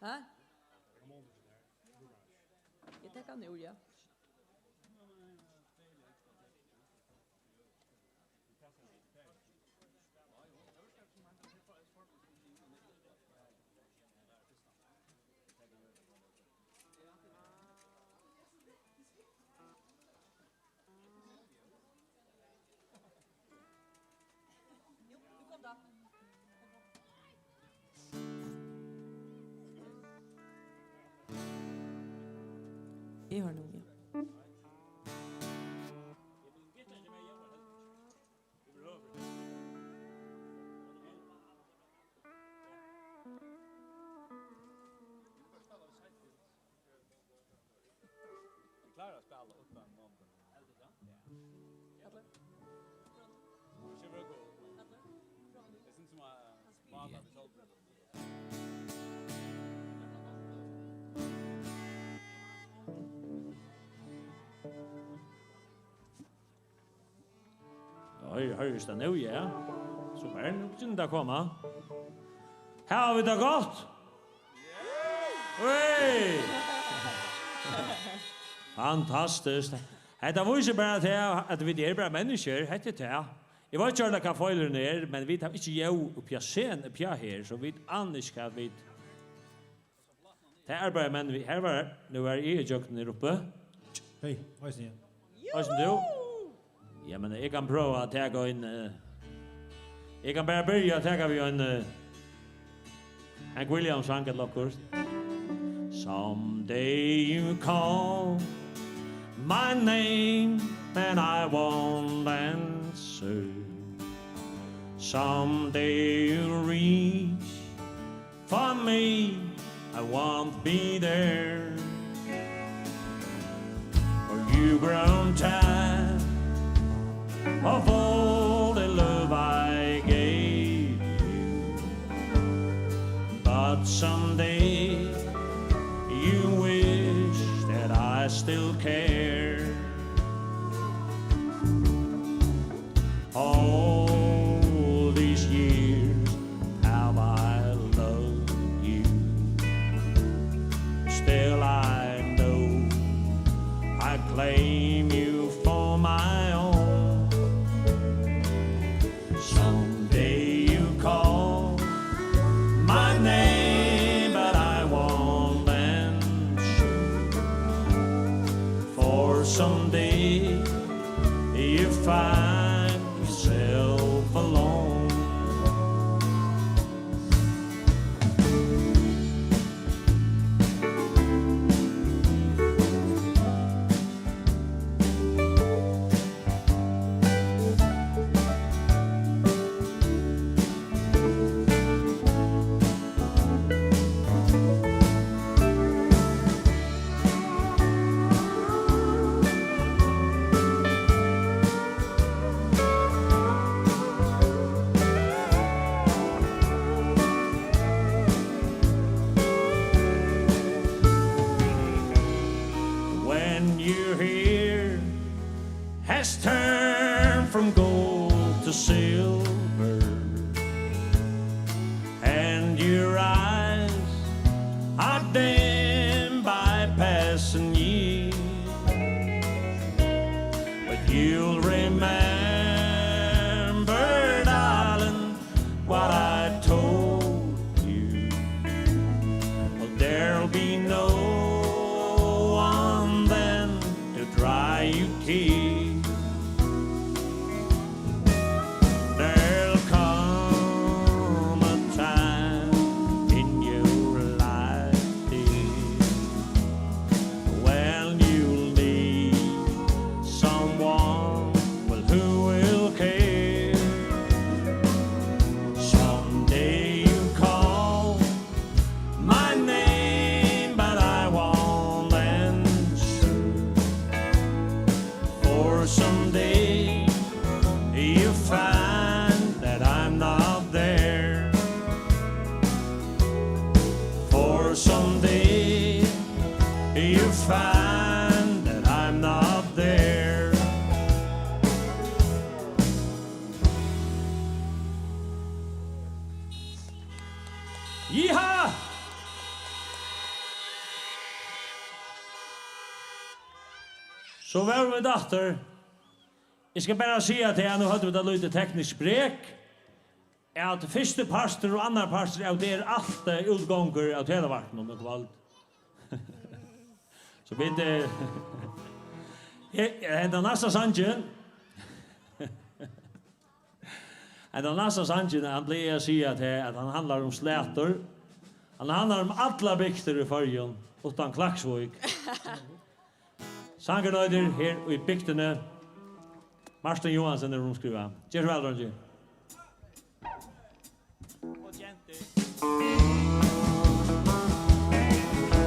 Hæ? Jeg tenker nu, ja. Jeg har noe, ja. Klarar att spela utan någon. Eller? Kör vi gå. Det syns som att man har sålt. Høres det nå, ja. Super, nu kan det komma. Her har vi det godt. Hey! Fantastiskt. Det viser bare til at vi er bare mennesker, hette det. Jeg vet ikke hva feiler er, men vi tar ikke jo opp her, så vi aner ikke at vi... Det er bare menn, her var, nå er jeg i jøkken her oppe. Hej, vad är det? Hva som du? Ja, men jeg kan prøve å ta en... Jeg kan bare begynne å ta vi en... Hank Williams sang et lokkurs. Someday you call my name and I won't answer. Someday you reach for me, I won't be there. For you grown tired of all the love I gave you. But someday you wish that I still care. All these years have I loved you. Still I know I claim you for my own. Someday you call my name, but I won't answer. For someday you find yourself alone. When your hair has turned from gold to silver, and your eyes are dim by passing years, but you'll remember, darling, what I told you. Well, there'll be no one then to dry you tears. There'll come Jiha! Så var vi datter. Jeg skal bare si at jeg nå hadde vi da lite teknisk brek. At første parster og andre parster av det alt utgånger av televarten om kveld. Så vi det... Den nästa sanjen. Den nästa sanjen han blir jag säga att han handlar om slätor. Han handlar om alla bygder i förrjun utan Klaxvik. Sangenöder här i bygderna. Marsten Johansson är rumskruva. Gör väl då. Och gente.